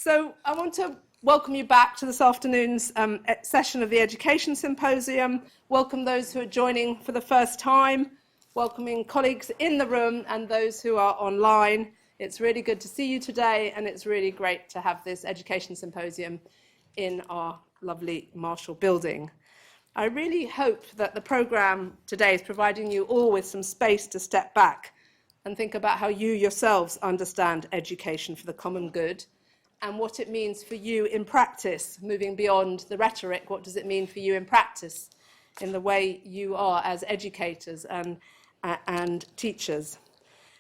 So I want to welcome you back to this afternoon's session of the Education Symposium. Welcome those who are joining for the first time, welcoming colleagues in the room and those who are online. It's really good to see you today, and it's really great to have this Education Symposium in our lovely Marshall building. I really hope that the programme today is providing you all with some space to step back and think about how you yourselves understand education for the common good and what it means for you in practice, moving beyond the rhetoric. What does it mean for you in practice in the way you are as educators and teachers?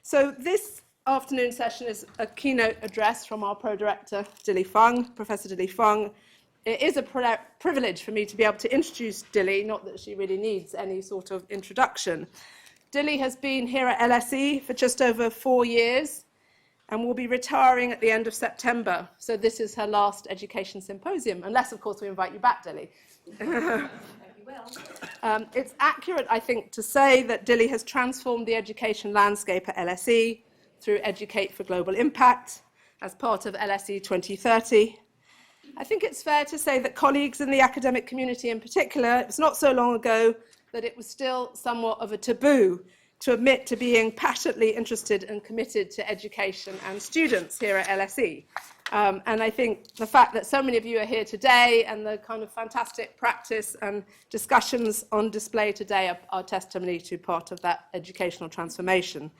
So this afternoon session is a keynote address from our Pro-Director, Dilly Fung, Professor Dilly Fung. It is a privilege for me to be able to introduce Dilly, not that she really needs any sort of introduction. Dilly has been here at LSE for just over 4 years and will be retiring at the end of September. So this is her last Education Symposium, unless, of course, we invite you back, Dilly. It's accurate, I think, to say that Dilly has transformed the education landscape at LSE through Educate for Global Impact as part of LSE 2030. I think it's fair to say that colleagues in the academic community in particular, it's not so long ago that it was still somewhat of a taboo to admit to being passionately interested and committed to education and students here at LSE. And I think the fact that so many of you are here today and the kind of fantastic practice and discussions on display today are testimony to part of that educational transformation.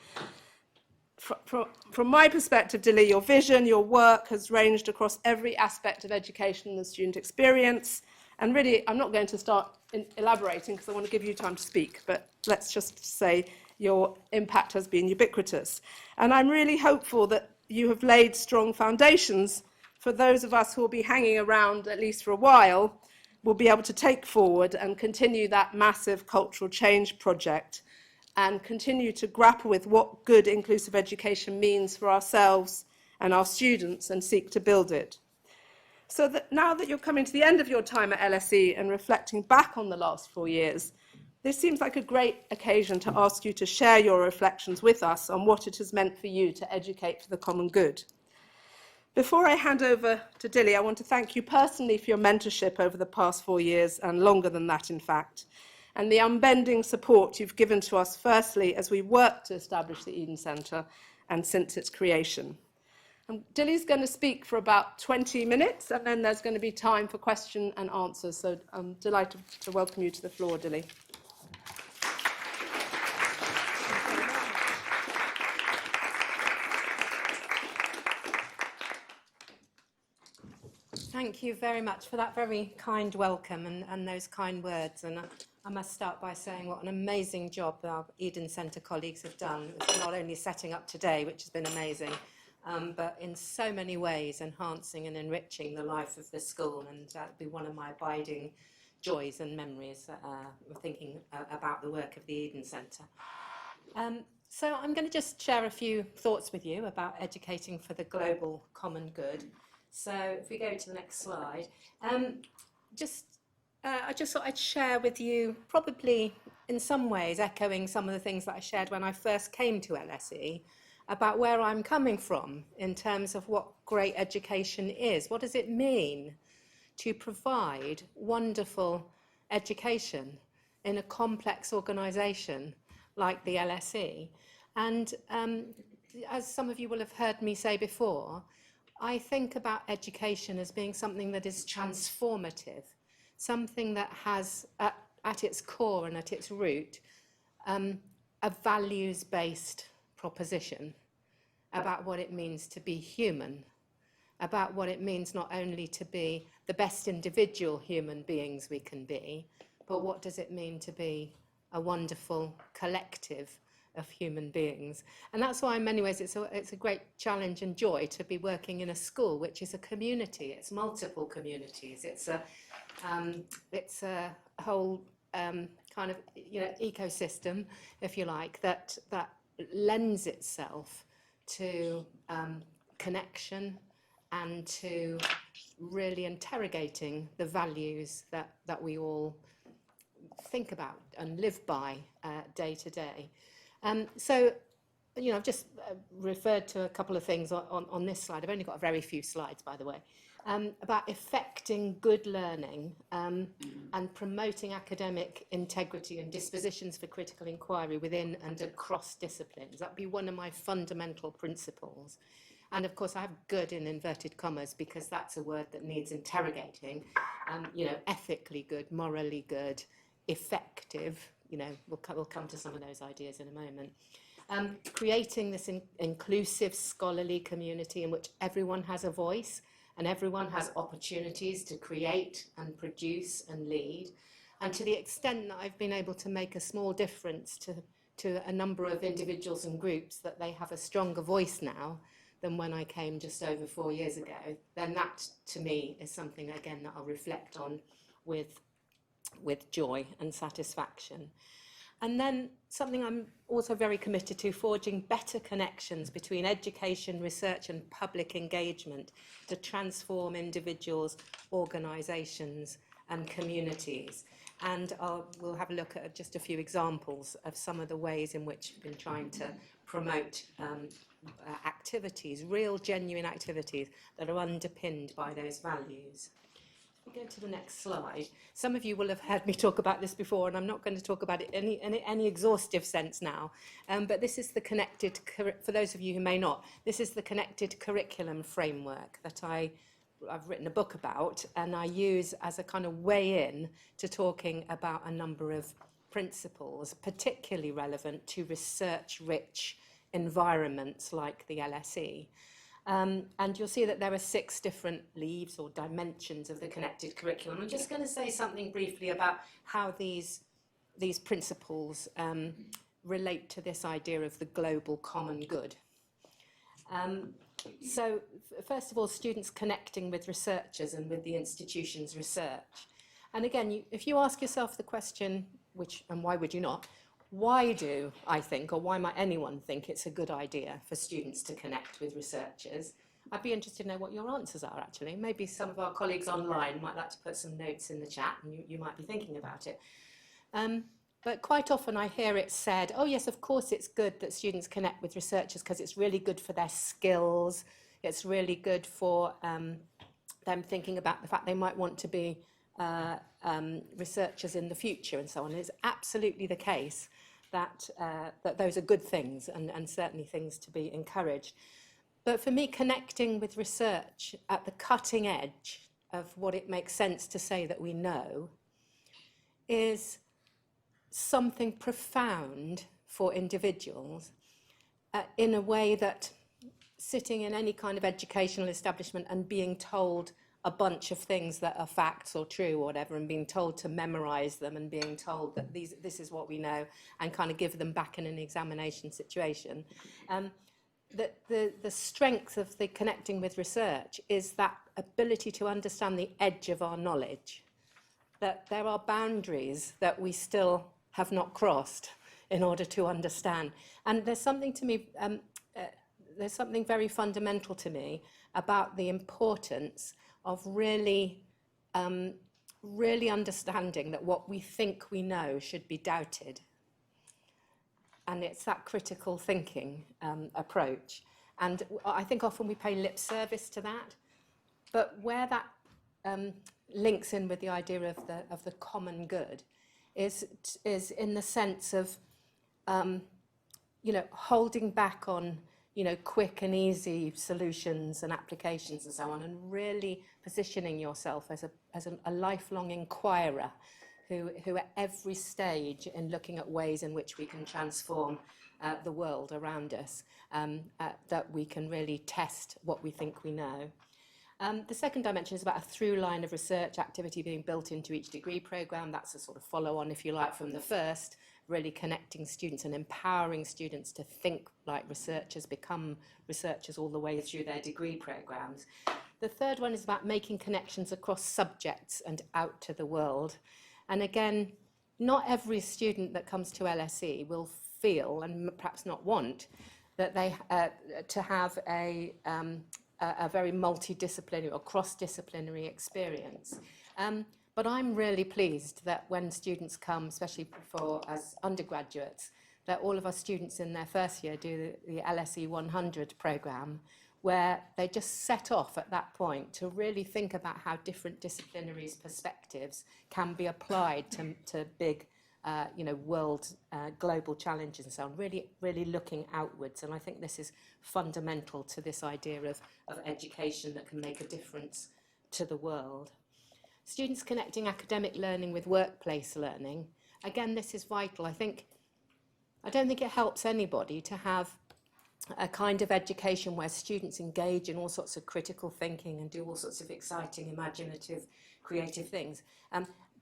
From my perspective, Dilly, your vision, your work has ranged across every aspect of education and the student experience. And really, I'm not going to start elaborating because I want to give you time to speak, but let's just say your impact has been ubiquitous. And I'm really hopeful that you have laid strong foundations for those of us who will be hanging around, at least for a while, will be able to take forward and continue that massive cultural change project and continue to grapple with what good inclusive education means for ourselves and our students and seek to build it. So that now that you're coming to the end of your time at LSE and reflecting back on the last 4 years, this seems like a great occasion to ask you to share your reflections with us on what it has meant for you to educate for the common good. Before I hand over to Dilly, I want to thank you personally for your mentorship over the past 4 years, and longer than that, in fact, and the unbending support you've given to us, firstly, as we work to establish the Eden Centre and since its creation. Dilly's going to speak for about 20 minutes, and then there's going to be time for question and answers. So I'm delighted to welcome you to the floor, Dilly. Thank you very much for that very kind welcome and those kind words. And I must start by saying what an amazing job our Eden Centre colleagues have done. It's not only setting up today, which has been amazing, but in so many ways enhancing and enriching the life of the school. And that'll be one of my abiding joys and memories thinking about the work of the Eden Centre. So I'm going to just share a few thoughts with you about educating for the global common good. So if we go to the next slide, I just thought I'd share with you, probably in some ways echoing some of the things that I shared when I first came to LSE, about where I'm coming from in terms of what great education is. What does it mean to provide wonderful education in a complex organisation like the LSE? And as some of you will have heard me say before, I think about education as being something that is transformative, something that has at its core and at its root a values-based proposition about what it means to be human, about what it means not only to be the best individual human beings we can be, but what does it mean to be a wonderful collective of human beings. And that's why in many ways it's a great challenge and joy to be working in a school which is a community. It's multiple communities. It's a whole kind of ecosystem, if you like, that lends itself to connection and to really interrogating the values that we all think about and live by day to day. So I've just referred to a couple of things on this slide. I've only got a very few slides, by the way, about effecting good learning and promoting academic integrity and dispositions for critical inquiry within and across disciplines. That'd be one of my fundamental principles. And of course, I have good in inverted commas because that's a word that needs interrogating. Ethically good, morally good, effective. We'll come to some of those ideas in a moment. Creating this inclusive scholarly community in which everyone has a voice and everyone has opportunities to create and produce and lead. And to the extent that I've been able to make a small difference to a number of individuals and groups, that they have a stronger voice now than when I came just over 4 years ago, then that to me is something, again, that I'll reflect on with joy and satisfaction. And then something I'm also very committed to, forging better connections between education, research and public engagement to transform individuals, organisations and communities. And we'll have a look at just a few examples of some of the ways in which we've been trying to promote activities, real genuine activities that are underpinned by those values. We go to the next slide. Some of you will have heard me talk about this before, and I'm not going to talk about it in any exhaustive sense now. But this is the connected, for those of you who may not, this is the connected curriculum framework that I've written a book about, and I use as a kind of way in to talking about a number of principles, particularly relevant to research-rich environments like the LSE. And you'll see that there are 6 different leaves or dimensions of the connected curriculum. I'm just going to say something briefly about how these principles relate to this idea of the global common good. So first of all, students connecting with researchers and with the institution's research. And again, if you ask yourself the question, and why would you not, why do I think, or why might anyone think it's a good idea for students to connect with researchers? I'd be interested to know what your answers are, actually. Maybe some of our colleagues online might like to put some notes in the chat, and you might be thinking about it. But quite often I hear it said, oh yes, of course it's good that students connect with researchers because it's really good for their skills. It's really good for them thinking about the fact they might want to be researchers in the future and so on. It's absolutely the case that those are good things and certainly things to be encouraged. But for me, connecting with research at the cutting edge of what it makes sense to say that we know is something profound for individuals in a way that sitting in any kind of educational establishment and being told a bunch of things that are facts or true or whatever, and being told to memorize them and being told that this is what we know and kind of give them back in an examination situation. The strength of the connecting with research is that ability to understand the edge of our knowledge, that there are boundaries that we still have not crossed in order to understand. And there's something to me, there's something very fundamental to me about the importance of really understanding that what we think we know should be doubted. And it's that critical thinking approach. And I think often we pay lip service to that. But where that links in with the idea of the common good is in the sense of, holding back on, quick and easy solutions and applications and so on, and really positioning yourself as a lifelong inquirer who at every stage in looking at ways in which we can transform the world around us, that we can really test what we think we know. The second dimension is about a through line of research activity being built into each degree programme. That's a sort of follow-on, if you like, from the first, really connecting students and empowering students to think like researchers, become researchers all the way through their degree programmes. The third one is about making connections across subjects and out to the world. And again, not every student that comes to LSE will feel, and perhaps not want, that they to have a very multidisciplinary or cross-disciplinary experience. But I'm really pleased that when students come, especially as undergraduates, that all of our students in their first year do the LSE 100 programme, where they just set off at that point to really think about how different disciplinaries' perspectives can be applied to big, world, global challenges and so on, really looking outwards. And I think this is fundamental to this idea of education that can make a difference to the world. Students connecting academic learning with workplace learning. Again, this is vital. I don't think it helps anybody to have a kind of education where students engage in all sorts of critical thinking and do all sorts of exciting, imaginative, creative things.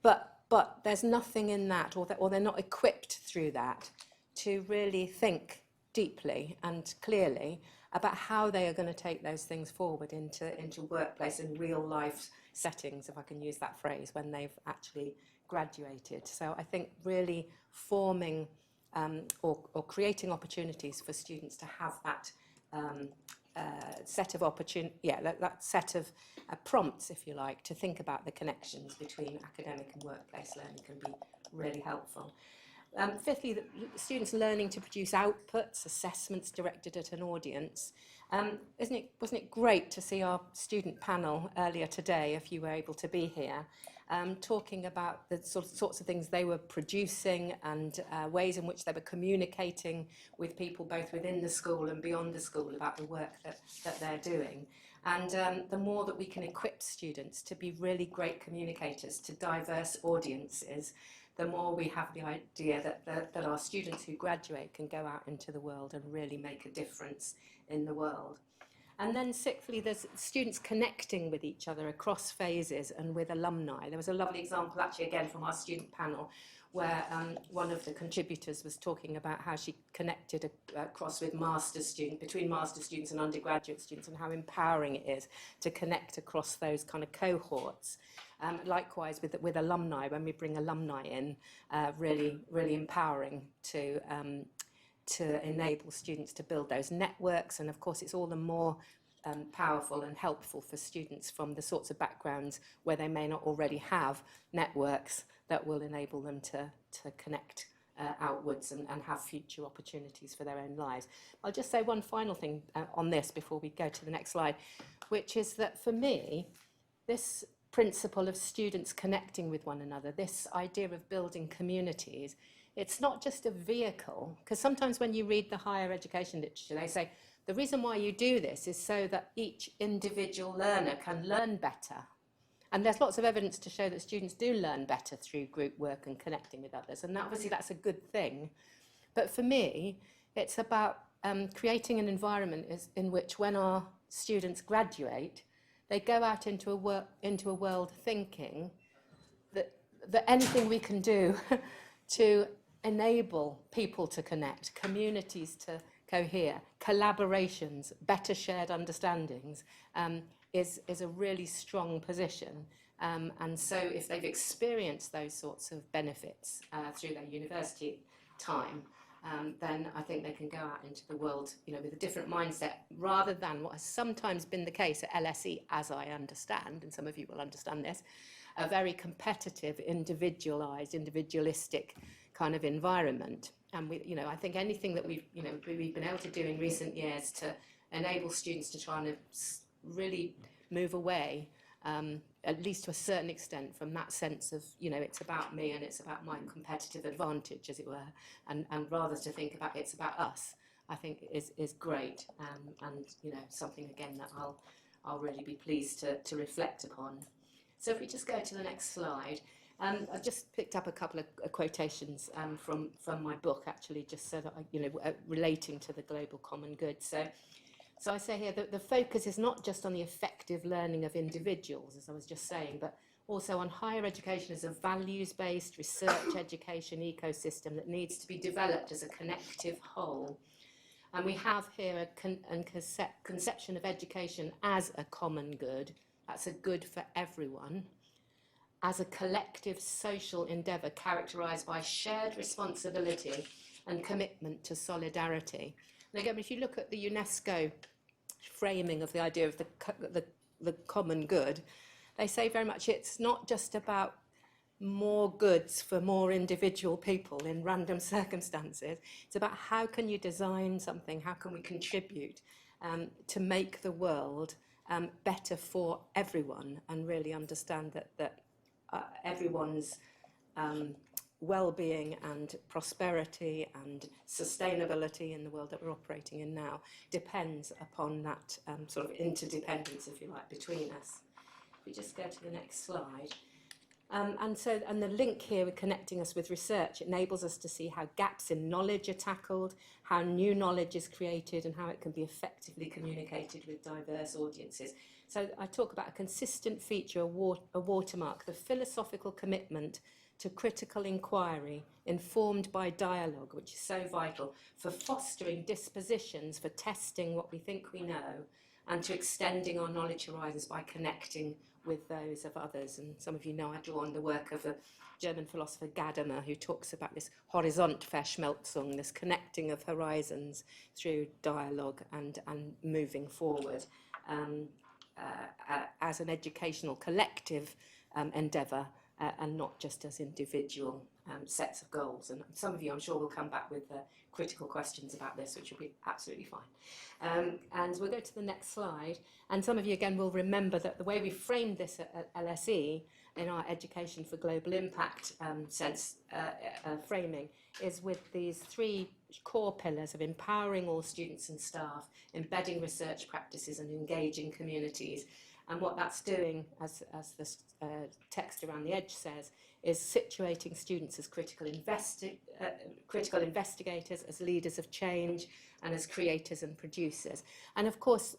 But there's nothing in that, or they're not equipped through that to really think deeply and clearly about how they are going to take those things forward into workplace and real life settings, if I can use that phrase, when they've actually graduated. So I think really forming or creating opportunities for students to have that set of that set of prompts, if you like, to think about the connections between academic and workplace learning can be really helpful. Fifthly, students learning to produce outputs, assessments directed at an audience. Wasn't it great to see our student panel earlier today, if you were able to be here, talking about the sorts of things they were producing and ways in which they were communicating with people both within the school and beyond the school about the work that they're doing. And the more that we can equip students to be really great communicators to diverse audiences, the more we have the idea that our students who graduate can go out into the world and really make a difference in the world. And then sixthly, there's students connecting with each other across phases and with alumni. There was a lovely example actually again from our student panel where one of the contributors was talking about how she connected across with between master's students and undergraduate students, and how empowering it is to connect across those kind of cohorts. Likewise with alumni, when we bring alumni in, really empowering to enable students to build those networks. And of course it's all the more powerful and helpful for students from the sorts of backgrounds where they may not already have networks that will enable them to connect outwards and have future opportunities for their own lives. I'll just say one final thing on this before we go to the next slide, which is that for me, this principle of students connecting with one another, this idea of building communities, it's not just a vehicle, because sometimes when you read the higher education literature, they say, the reason why you do this is so that each individual learner can learn better. And there's lots of evidence to show that students do learn better through group work and connecting with others. And obviously that's a good thing. But for me, it's about creating an environment in which when our students graduate, they go out into a world thinking that anything we can do to enable people to connect, communities to cohere, collaborations, better shared understandings, is a really strong position. And so if they've experienced those sorts of benefits through their university time, then I think they can go out into the world, with a different mindset, rather than what has sometimes been the case at LSE, as I understand, and some of you will understand this, a very competitive, individualistic kind of environment. And I think anything that we've been able to do in recent years to enable students to try and really move away, at least to a certain extent, from that sense of, it's about me and it's about my competitive advantage, as it were, and rather to think about it's about us, I think is great, and something again that I'll really be pleased to reflect upon. So if we just go to the next slide. I've just picked up a couple of quotations from my book, actually, just so that relating to the global common good. So I say here that the focus is not just on the effective learning of individuals, as I was just saying, but also on higher education as a values-based research education ecosystem that needs to be developed as a connective whole. And we have here a conception of education as a common good. That's a good for everyone, as a collective social endeavour characterised by shared responsibility and commitment to solidarity. And again, if you look at the UNESCO framing of the idea of the common good, they say very much it's not just about more goods for more individual people in random circumstances. It's about how can you design something, how can we contribute to make the world better for everyone, and really understand that everyone's well-being and prosperity and sustainability in the world that we're operating in now depends upon that sort of interdependence, if you like, between us. If we just go to the next slide. And the link here with connecting us with research enables us to see how gaps in knowledge are tackled, how new knowledge is created, and how it can be effectively communicated with diverse audiences. So I talk about a consistent feature, a watermark, the philosophical commitment to critical inquiry informed by dialogue, which is so vital for fostering dispositions for testing what we think we know, and to extending our knowledge horizons by connecting with those of others. And some of you know I draw on the work of a German philosopher Gadamer, who talks about this Horizontverschmelzung, this connecting of horizons through dialogue and moving forward as an educational collective endeavour, and not just as individual sets of goals. And some of you, I'm sure, will come back with critical questions about this, which will be absolutely fine. And we'll go to the next slide. And some of you, again, will remember that the way we framed this at LSE in our Education for Global Impact framing is with these three core pillars of empowering all students and staff, embedding research practices, and engaging communities. And what that's doing, as this text around the edge says, is situating students as critical investigators, as leaders of change, and as creators and producers. And of course,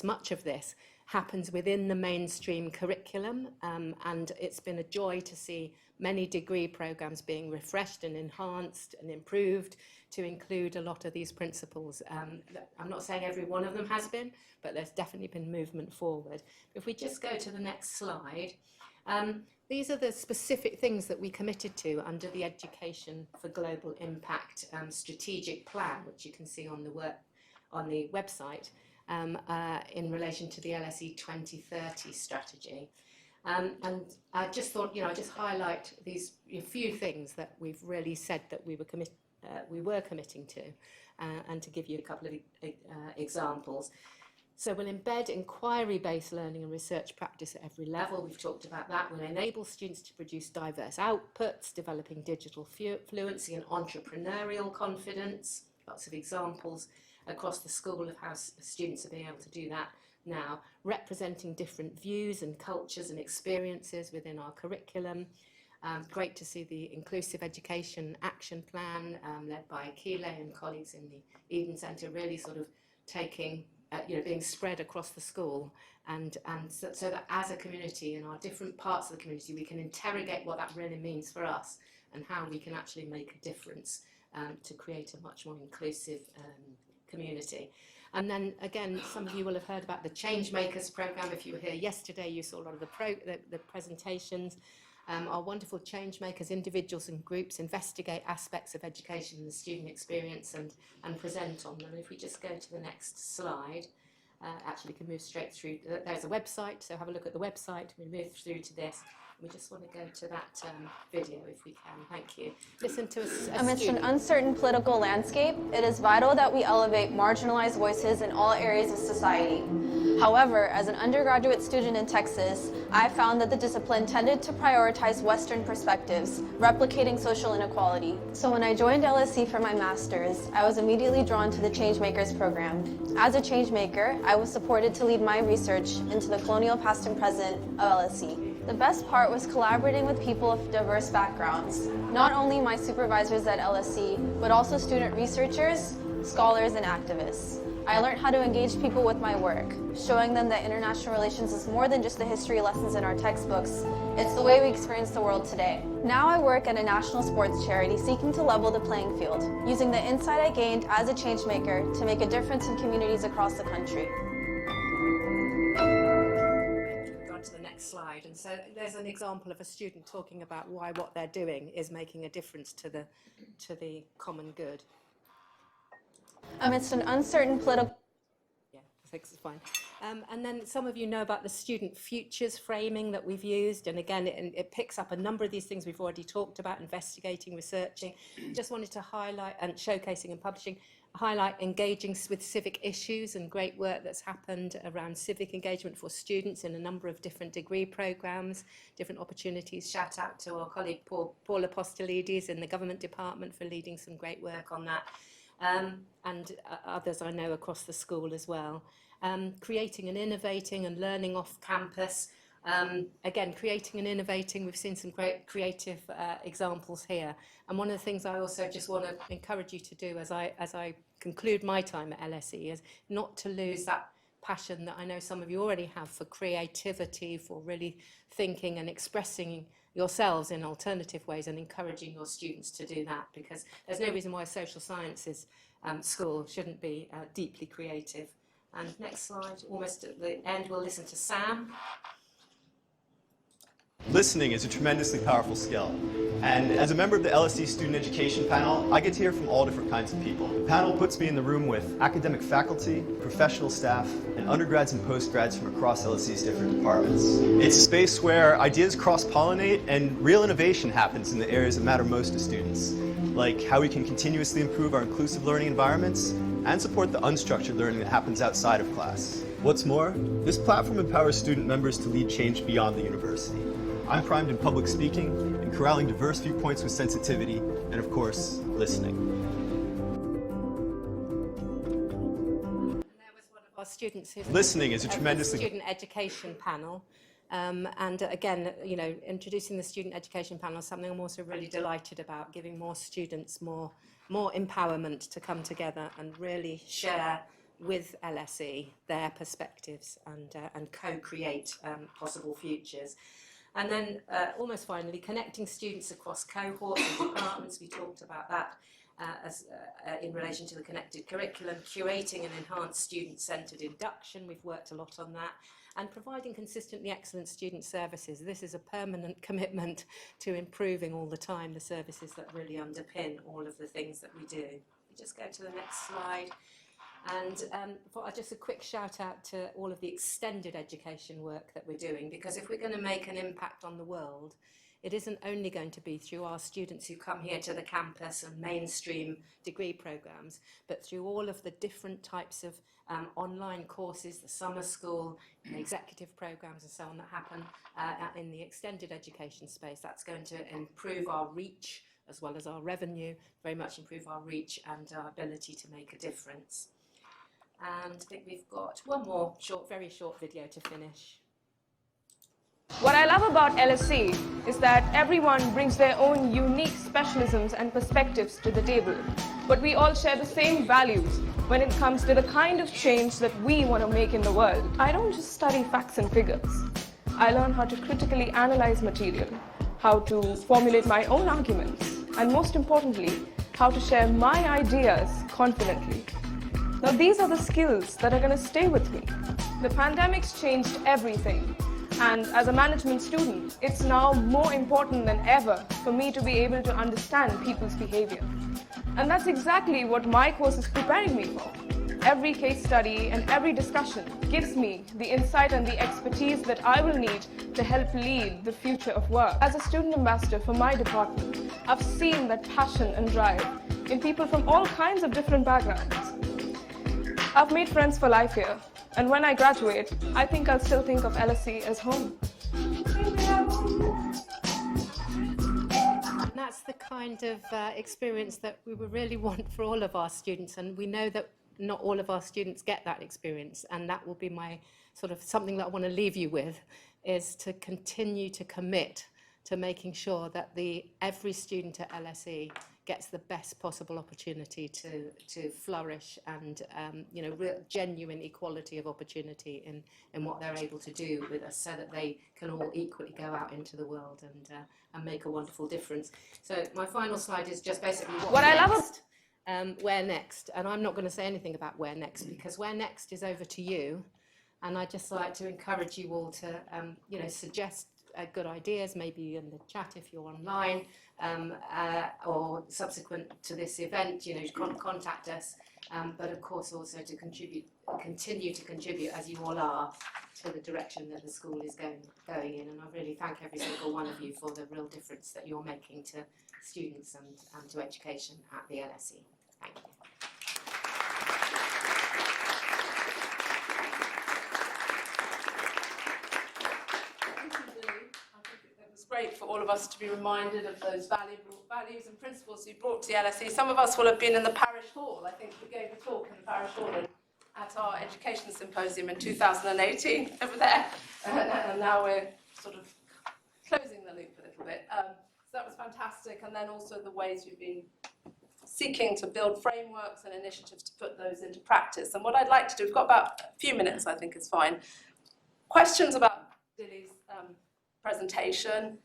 much of this, happens within the mainstream curriculum, and it's been a joy to see many degree programmes being refreshed and enhanced and improved to include a lot of these principles. I'm not saying every one of them has been, but there's definitely been movement forward. If we just go to the next slide, these are the specific things that we committed to under the Education for Global Impact strategic plan, which you can see on the website, in relation to the LSE 2030 strategy. And I just thought, I'd just highlight these few things that we've really said that we were committing to, and to give you a couple of examples. So we'll embed inquiry-based learning and research practice at every level. We've talked about that. We'll enable students to produce diverse outputs, developing digital fluency and entrepreneurial confidence. Lots of examples across the school of how students are being able to do that now. Representing different views and cultures and experiences within our curriculum. Great to see the Inclusive Education Action Plan led by Keeley and colleagues in the Eden Centre, really sort of taking being spread across the school, and so that as a community, in our different parts of the community, we can interrogate what that really means for us and how we can actually make a difference to create a much more inclusive community. And then again, some of you will have heard about the Changemakers programme. If you were here yesterday, you saw a lot of the presentations. Our wonderful changemakers, individuals and groups, investigate aspects of education and the student experience and present on them. If we just go to the next slide, actually we can move straight through. There's a website, so have a look at the website. We move through to this. We just want to go to that video if we can. Thank you. Listen to us. Amidst an uncertain political landscape, it is vital that we elevate marginalized voices in all areas of society. However, as an undergraduate student in Texas, I found that the discipline tended to prioritize Western perspectives, replicating social inequality. So when I joined LSE for my master's, I was immediately drawn to the Changemakers program. As a changemaker, I was supported to lead my research into the colonial past and present of LSE. The best part was collaborating with people of diverse backgrounds, not only my supervisors at LSE, but also student researchers, scholars, and activists. I learned how to engage people with my work, showing them that international relations is more than just the history lessons in our textbooks. It's the way we experience the world today. Now I work at a national sports charity seeking to level the playing field, using the insight I gained as a changemaker to make a difference in communities across the country. To the next slide, and so there's an example of a student talking about why what they're doing is making a difference to the common good. Amidst an uncertain political... Yeah, politics is fine. And then some of you know about the student futures framing that we've used. And again, it picks up a number of these things we've already talked about, investigating, researching. Just wanted to highlight, and showcasing and publishing, highlight engaging with civic issues and great work that's happened around civic engagement for students in a number of different degree programmes, different opportunities. Shout out to our colleague Paula Apostolides in the government department for leading some great work on that. And others I know across the school as well. Creating and innovating and learning off campus. Again, creating and innovating, we've seen some great creative examples here. And one of the things I also just want to encourage you to do as I conclude my time at LSE is not to lose that passion that I know some of you already have for creativity, for really thinking and expressing yourselves in alternative ways and encouraging your students to do that, because there's no reason why a social sciences school shouldn't be deeply creative. And next slide, almost at the end, we'll listen to Sam. Listening is a tremendously powerful skill, and as a member of the LSE Student Education Panel, I get to hear from all different kinds of people. The panel puts me in the room with academic faculty, professional staff, and undergrads and postgrads from across LSE's different departments. It's a space where ideas cross-pollinate and real innovation happens in the areas that matter most to students, like how we can continuously improve our inclusive learning environments and support the unstructured learning that happens outside of class. What's more, this platform empowers student members to lead change beyond the university. I'm primed in public speaking and corralling diverse viewpoints with sensitivity, and of course, listening. And there was one of our students who's Listening is a tremendously student education panel. And again, you know, introducing the student education panel is something I'm also really delighted about, giving more students more empowerment to come together and really share with LSE their perspectives and co-create possible futures. And then almost finally, connecting students across cohorts and departments. We talked about that in relation to the connected curriculum, curating an enhanced student-centred induction. We've worked a lot on that. And providing consistently excellent student services. This is a permanent commitment to improving all the time the services that really underpin all of the things that we do. We just go to the next slide. And just a quick shout out to all of the extended education work that we're doing, because if we're going to make an impact on the world, it isn't only going to be through our students who come here to the campus and mainstream degree programs, but through all of the different types of online courses, the summer school, the executive programs and so on that happen in the extended education space. That's going to improve our reach as well as our revenue, very much improve our reach and our ability to make a difference. And I think we've got one more very short video to finish. What I love about LSE is that everyone brings their own unique specialisms and perspectives to the table, but we all share the same values when it comes to the kind of change that we want to make in the world. I don't just study facts and figures. I learn how to critically analyze material, how to formulate my own arguments, and most importantly, how to share my ideas confidently. Now, these are the skills that are going to stay with me. The pandemic's changed everything. And as a management student, it's now more important than ever for me to be able to understand people's behavior. And that's exactly what my course is preparing me for. Every case study and every discussion gives me the insight and the expertise that I will need to help lead the future of work. As a student ambassador for my department, I've seen that passion and drive in people from all kinds of different backgrounds. I've made friends for life here, and when I graduate, I think I'll still think of LSE as home. That's the kind of experience that we would really want for all of our students, and we know that not all of our students get that experience, and that will be my sort of something that I want to leave you with, is to continue to commit to making sure that every student at LSE gets the best possible opportunity to flourish and real genuine equality of opportunity in what they're able to do with us, so that they can all equally go out into the world and make a wonderful difference. So my final slide is just basically what I love where next, and I'm not going to say anything about where next, because where next is over to you, and I'd just like to encourage you all to suggest good ideas, maybe in the chat if you're online, or subsequent to this event, contact us. But of course also to continue to contribute, as you all are, to the direction that the school is going in. And I really thank every single one of you for the real difference that you're making to students and to education at the LSE. Thank you. Great for all of us to be reminded of those values and principles you brought to the LSE. Some of us will have been in the parish hall. I think we gave a talk in the parish hall at our Education Symposium in 2018 over there. And now we're sort of closing the loop a little bit. So that was fantastic. And then also the ways you've been seeking to build frameworks and initiatives to put those into practice. And what I'd like to do, we've got about a few minutes, I think is fine. Questions about Dilly's presentation,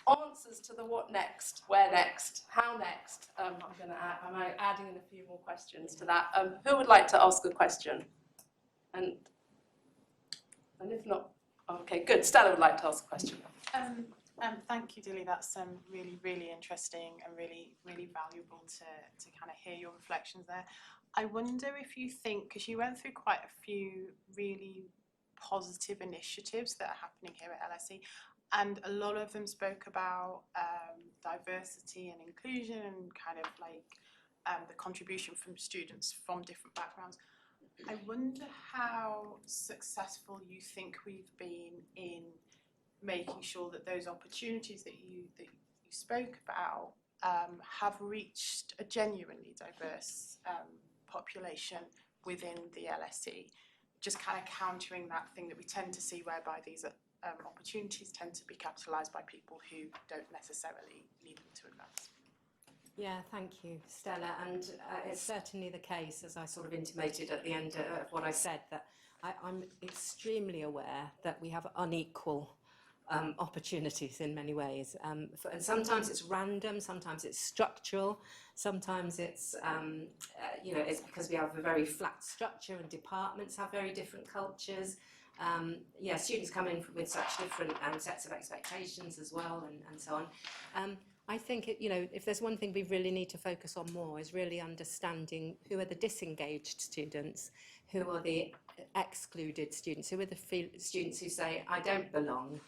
answers to the what next, where next, how next. I'm adding in a few more questions to that. Who would like to ask a question? And if not, okay, good. Stella would like to ask a question. Thank you, Dilly. That's really, really interesting and really, really valuable to kind of hear your reflections there. I wonder if you think, because you went through quite a few really positive initiatives that are happening here at LSE, and a lot of them spoke about diversity and inclusion and kind of like the contribution from students from different backgrounds. I wonder how successful you think we've been in making sure that those opportunities that you spoke about have reached a genuinely diverse population within the LSE. Just kind of countering that thing that we tend to see, whereby these opportunities tend to be capitalised by people who don't necessarily need them to advance. Yeah, thank you, Stella. And it's certainly the case, as I sort of intimated at the end of what I said, that I'm extremely aware that we have unequal opportunities in many ways. And sometimes it's random, sometimes it's structural, sometimes it's, it's because we have a very flat structure and departments have very different cultures. Students come in with such different sets of expectations as well, and so on. I think, if there's one thing we really need to focus on more is really understanding who are the disengaged students, who are the excluded students, who are the students who say, I don't belong.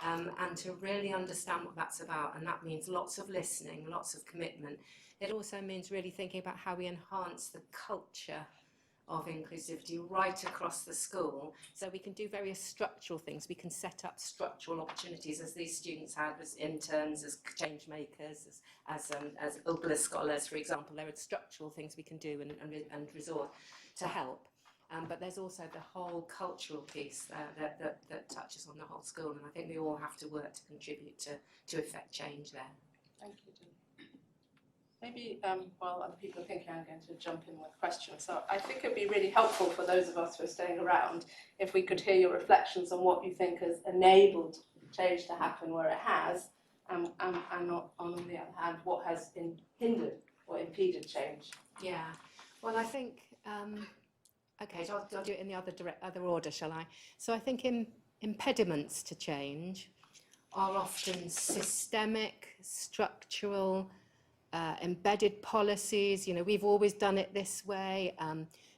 And to really understand what that's about, and that means lots of listening, lots of commitment. It also means really thinking about how we enhance the culture of inclusivity right across the school, so we can do various structural things. We can set up structural opportunities, as these students had as interns, as change makers, as UGLA scholars, for example. There are structural things we can do and resort to help. But there's also the whole cultural piece that touches on the whole school, and I think we all have to work to contribute to effect change there. Thank you, Dilly. Maybe while other people are thinking, I'm going to jump in with questions. So I think it'd be really helpful for those of us who are staying around if we could hear your reflections on what you think has enabled change to happen where it has, and not, on the other hand, what has hindered or impeded change. Yeah, well, I think. Okay, so I'll do it in the other order, shall I? So I think impediments to change are often systemic, structural, embedded policies. We've always done it this way.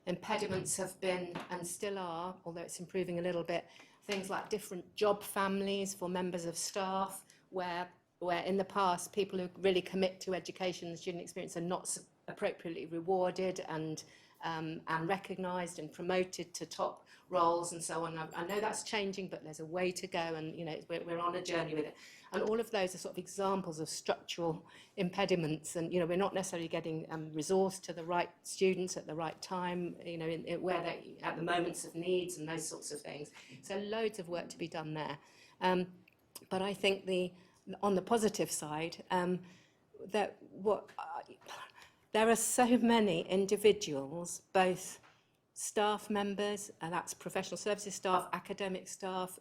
Impediments have been, and still are, although it's improving a little bit, things like different job families for members of staff, where in the past people who really commit to education and student experience are not appropriately rewarded and recognised and promoted to top roles and so on. I know that's changing, but there's a way to go, and we're on a journey with it. And all of those are sort of examples of structural impediments, and we're not necessarily getting resource to the right students at the right time, where they at the moments of needs and those sorts of things. So loads of work to be done there. But I think on the positive side, there are so many individuals, both staff members, and that's professional services staff, academic staff,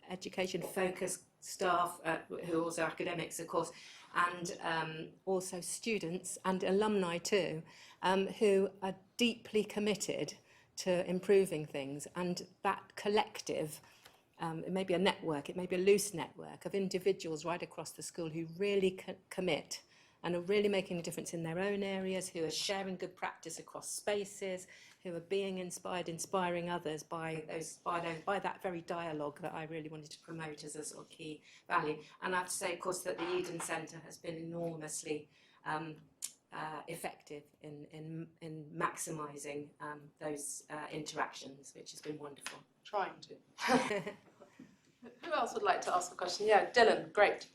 education-focused staff, who are also academics, of course, and also students and alumni too, who are deeply committed to improving things. And that collective it may be a network, it may be a loose network of individuals right across the school who really commit and are really making a difference in their own areas, who are sharing good practice across spaces, who are being inspired, inspiring others by that very dialogue that I really wanted to promote as a sort of key value. And I have to say, of course, that the Eden Centre has been enormously effective in maximising those interactions, which has been wonderful. Trying to. Who else would like to ask a question? Yeah, Dylan, great.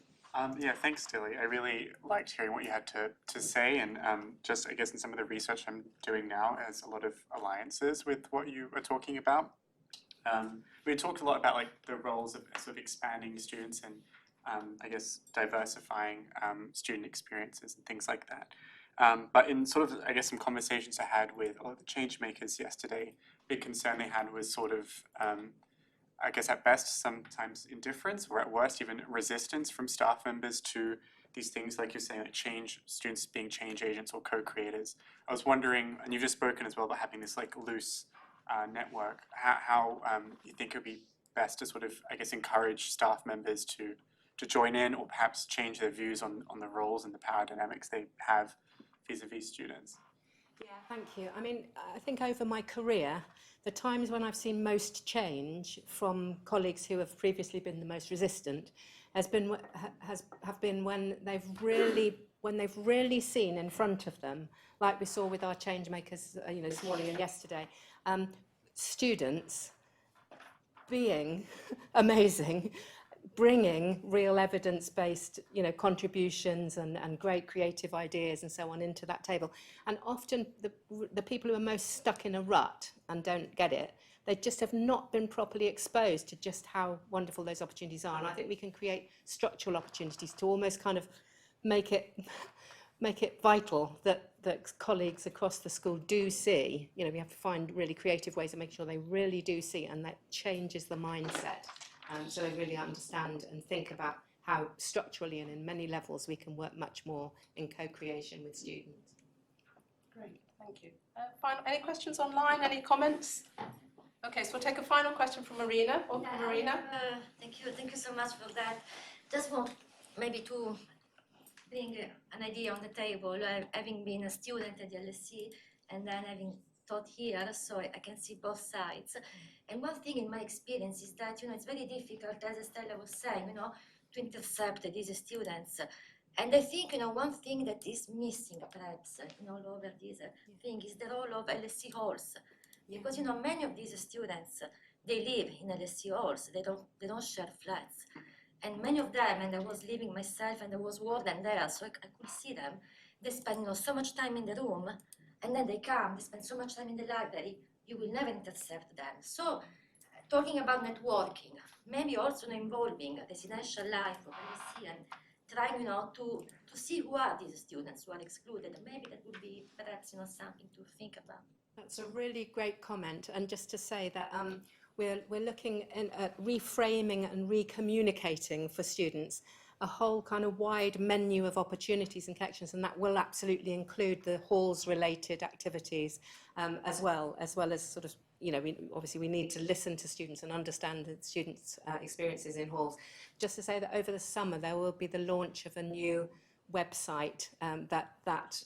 Yeah, thanks, Dilly. I really liked hearing what you had to say, and just, I guess, in some of the research I'm doing now, there's a lot of alliances with what you are talking about. We talked a lot about like the roles of sort of expanding students and I guess diversifying student experiences and things like that. But in sort of, I guess, some conversations I had with a lot of the change makers yesterday, big concern they had was sort of I guess at best sometimes indifference, or at worst even resistance from staff members to these things, like you're saying, like change, students being change agents or co-creators. I was wondering, and you've just spoken as well about having this like loose network, how you think it would be best to sort of, I guess, encourage staff members to join in, or perhaps change their views on the roles and the power dynamics they have vis-a-vis students. Yeah, thank you. I mean, I think over my career, the times when I've seen most change from colleagues who have previously been the most resistant have been when they've really seen in front of them, like we saw with our change makers, this morning and yesterday, students being amazing, bringing real evidence-based, contributions and great creative ideas and so on into that table. And often the people who are most stuck in a rut and don't get it, they just have not been properly exposed to just how wonderful those opportunities are. And I think we can create structural opportunities to almost kind of make it vital that colleagues across the school do see. We have to find really creative ways of making sure they really do see, and that changes the mindset. So they really understand and think about how structurally and in many levels we can work much more in co-creation with students. Great, thank you. Any questions online? Any comments? Okay, so we'll take a final question from Marina. Marina. Thank you so much for that. Just want maybe to bring an idea on the table. Having been a student at the LSE and then having taught here, so I can see both sides. And one thing in my experience is that, it's very difficult, as Estella was saying, to intercept these students. And I think, one thing that is missing perhaps all over this thing is the role of LSE halls. Because, many of these students, they live in LSE halls, they don't share flats. And many of them, and I was living myself and I was warden there, so I could see them, they spend so much time in the room, and then they come, they spend so much time in the library, you will never intercept them. So, talking about networking, maybe also involving residential life of LSE and trying, to see who are these students who are excluded. Maybe that would be perhaps, something to think about. That's a really great comment. And just to say that we're looking at reframing and recommunicating for students a whole kind of wide menu of opportunities and connections, and that will absolutely include the halls-related activities as well as sort of, obviously we need to listen to students and understand the students' experiences in halls. Just to say that over the summer there will be the launch of a new website that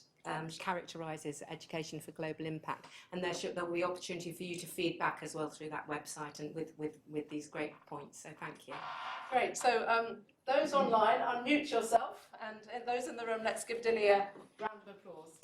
characterises education for global impact, and there will be opportunity for you to feed back as well through that website and with these great points. So thank you. Great. So those online, unmute yourself, and those in the room, let's give Dilly a round of applause.